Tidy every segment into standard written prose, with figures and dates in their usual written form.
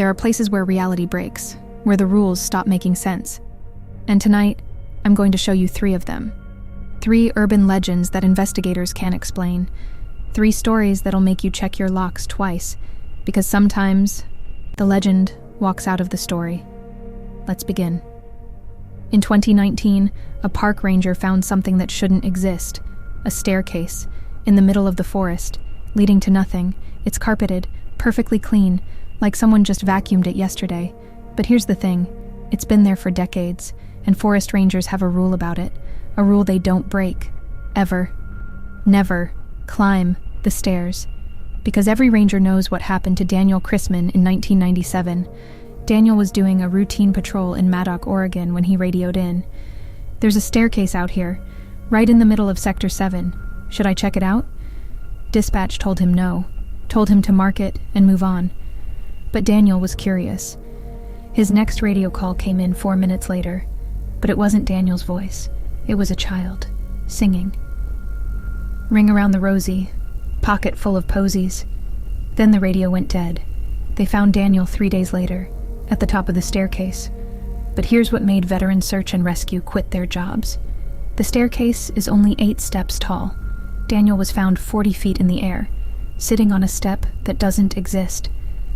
There are places where reality breaks, where the rules stop making sense. And tonight, I'm going to show you 3 of them. 3 urban legends that investigators can't explain. 3 stories that'll make you check your locks twice, because sometimes the legend walks out of the story. Let's begin. In 2019, a park ranger found something that shouldn't exist. A staircase, in the middle of the forest, leading to nothing. It's carpeted, perfectly clean, like someone just vacuumed it yesterday. But here's the thing, it's been there for decades, and forest rangers have a rule about it. A rule they don't break. Ever. Never climb the stairs. Because every ranger knows what happened to Daniel Chrisman in 1997. Daniel was doing a routine patrol in Maddock, Oregon when he radioed in. There's a staircase out here, right in the middle of Sector 7. Should I check it out? Dispatch told him no, told him to mark it and move on. But Daniel was curious. His next radio call came in 4 minutes later, but it wasn't Daniel's voice. It was a child, singing. Ring around the rosy, pocket full of posies. Then the radio went dead. They found Daniel 3 days later, at the top of the staircase. But here's what made veteran search and rescue quit their jobs. The staircase is only 8 steps tall. Daniel was found 40 feet in the air, sitting on a step that doesn't exist.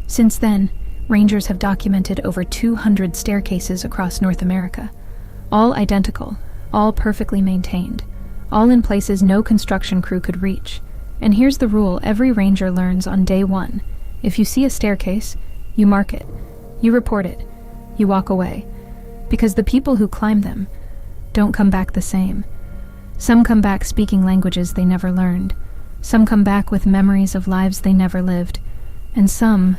Since then, rangers have documented over 200 staircases across North America. All identical, all perfectly maintained, all in places no construction crew could reach. And here's the rule every ranger learns on day 1. If you see a staircase, you mark it, you report it, you walk away. Because the people who climb them don't come back the same. Some come back speaking languages they never learned. Some come back with memories of lives they never lived. And some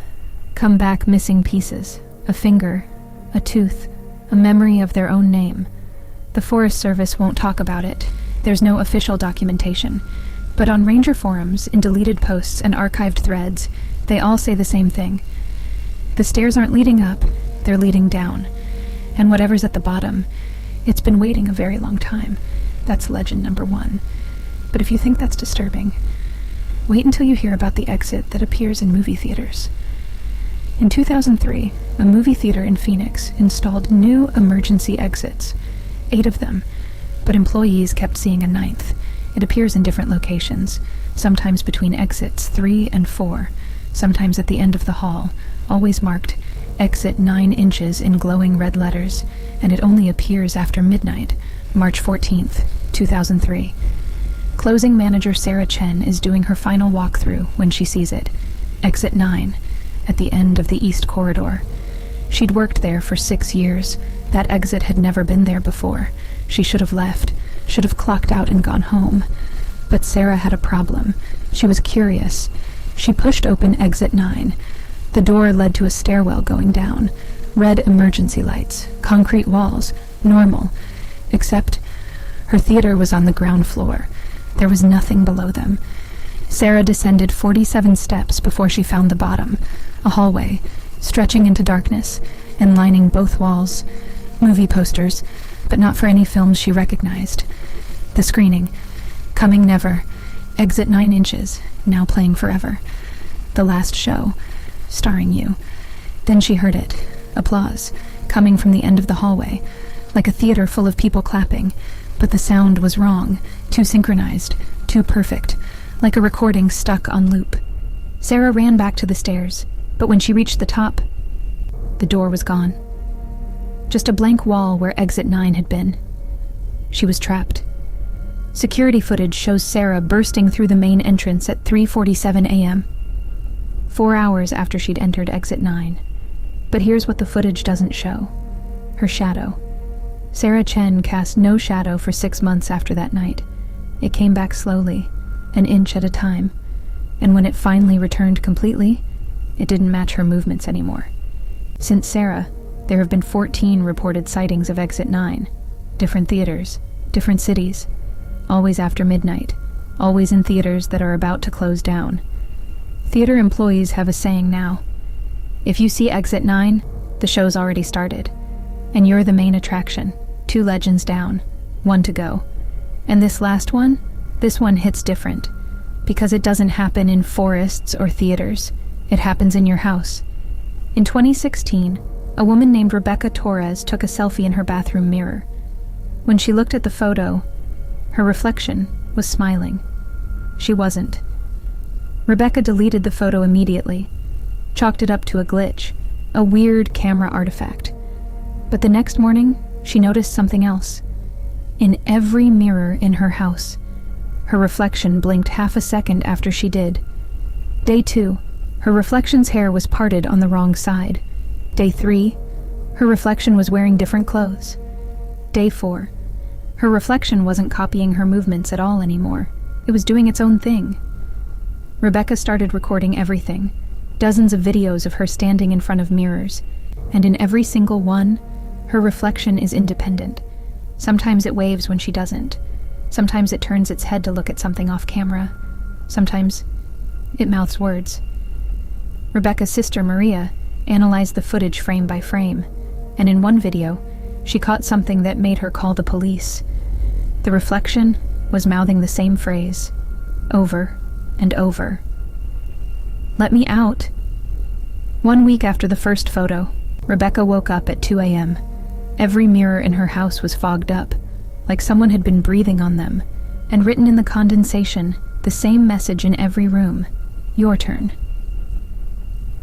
come back missing pieces, a finger, a tooth, a memory of their own name. The Forest Service won't talk about it. There's no official documentation. But on ranger forums, in deleted posts and archived threads, they all say the same thing. The stairs aren't leading up, they're leading down. And whatever's at the bottom, it's been waiting a very long time. That's legend number 1. But if you think that's disturbing, wait until you hear about the exit that appears in movie theaters. In 2003, a movie theater in Phoenix installed new emergency exits, 8 of them, but employees kept seeing a 9th. It appears in different locations, sometimes between exits 3 and 4, sometimes at the end of the hall, always marked exit 9 inches in glowing red letters, and it only appears after midnight, March 14th, 2003. Closing manager Sarah Chen is doing her final walkthrough when she sees it. Exit 9, at the end of the East Corridor. She'd worked there for 6 years. That exit had never been there before. She should have left, should have clocked out and gone home. But Sarah had a problem. She was curious. She pushed open exit 9. The door led to a stairwell going down. Red emergency lights, concrete walls, normal. Except her theater was on the ground floor. There was nothing below them. Sarah descended 47 steps before she found the bottom, a hallway, stretching into darkness and lining both walls. Movie posters, but not for any films she recognized. The screening, Coming Never, Exit 9 Inches, now playing forever. The Last Show, starring you. Then she heard it, applause, coming from the end of the hallway, like a theater full of people clapping, but the sound was wrong, too synchronized, too perfect, like a recording stuck on loop. Sarah ran back to the stairs, but when she reached the top, the door was gone. Just a blank wall where exit 9 had been. She was trapped. Security footage shows Sarah bursting through the main entrance at 3:47 a.m., 4 hours after she'd entered exit 9. But here's what the footage doesn't show. Her shadow. Sarah Chen cast no shadow for 6 months after that night. It came back slowly, an inch at a time, and when it finally returned completely, it didn't match her movements anymore. Since Sarah, there have been 14 reported sightings of exit 9. Different theaters, different cities, always after midnight, always in theaters that are about to close down. Theater employees have a saying now. If you see exit 9, the show's already started, and you're the main attraction, 2 legends down, 1 to go. And this last one, this one hits different, because it doesn't happen in forests or theaters. It happens in your house. In 2016, a woman named Rebecca Torres took a selfie in her bathroom mirror. When she looked at the photo, her reflection was smiling. She wasn't. Rebecca deleted the photo immediately, chalked it up to a glitch, a weird camera artifact. But the next morning, she noticed something else. In every mirror in her house, her reflection blinked half a second after she did. Day 2, her reflection's hair was parted on the wrong side. Day 3, her reflection was wearing different clothes. Day 4, her reflection wasn't copying her movements at all anymore. It was doing its own thing. Rebecca started recording everything, dozens of videos of her standing in front of mirrors, and in every single one, her reflection is independent. Sometimes it waves when she doesn't. Sometimes it turns its head to look at something off camera. Sometimes it mouths words. Rebecca's sister, Maria, analyzed the footage frame by frame, and in one video, she caught something that made her call the police. The reflection was mouthing the same phrase, over and over. "Let me out." 1 week after the first photo, Rebecca woke up at 2 a.m. Every mirror in her house was fogged up, like someone had been breathing on them, and written in the condensation, the same message in every room: your turn.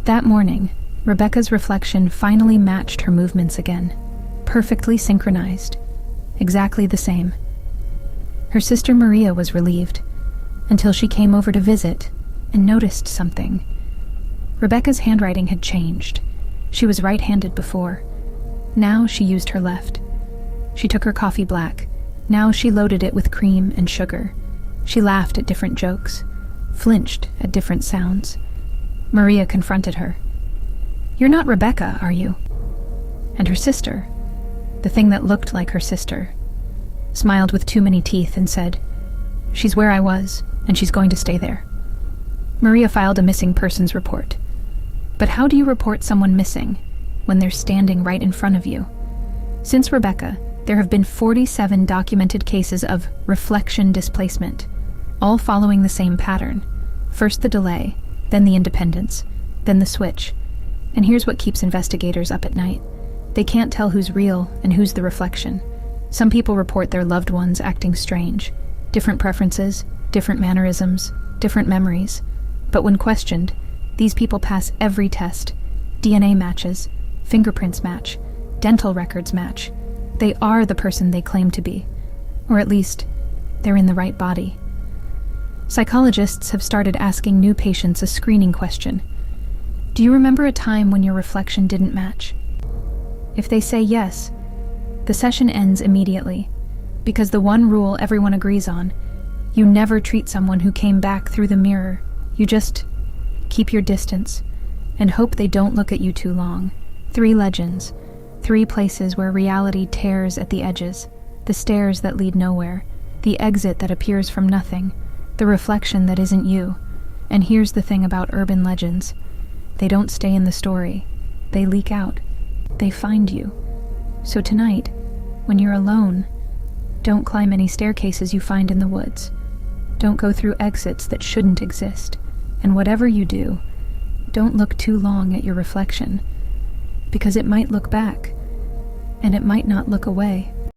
That morning, Rebecca's reflection finally matched her movements again, perfectly synchronized, exactly the same. Her sister Maria was relieved, until she came over to visit and noticed something. Rebecca's handwriting had changed. She was right-handed before. Now she used her left. She took her coffee black. Now she loaded it with cream and sugar. She laughed at different jokes, flinched at different sounds. Maria confronted her. "You're not Rebecca, are you?" And her sister, the thing that looked like her sister, smiled with too many teeth and said, "She's where I was, and she's going to stay there." Maria filed a missing persons report. But how do you report someone missing when they're standing right in front of you? Since Rebecca, there have been 47 documented cases of reflection displacement, all following the same pattern. First the delay, then the independence, then the switch. And here's what keeps investigators up at night. They can't tell who's real and who's the reflection. Some people report their loved ones acting strange. Different preferences, different mannerisms, different memories. But when questioned, these people pass every test. DNA matches, fingerprints match, dental records match. They are the person they claim to be. Or at least, they're in the right body. Psychologists have started asking new patients a screening question. Do you remember a time when your reflection didn't match? If they say yes, the session ends immediately, because the one rule everyone agrees on: you never treat someone who came back through the mirror. You just keep your distance and hope they don't look at you too long. 3 legends, 3 places where reality tears at the edges, the stairs that lead nowhere, the exit that appears from nothing, the reflection that isn't you. And here's the thing about urban legends. They don't stay in the story. They leak out. They find you. So tonight, when you're alone, don't climb any staircases you find in the woods. Don't go through exits that shouldn't exist. And whatever you do, don't look too long at your reflection, because it might look back, and it might not look away.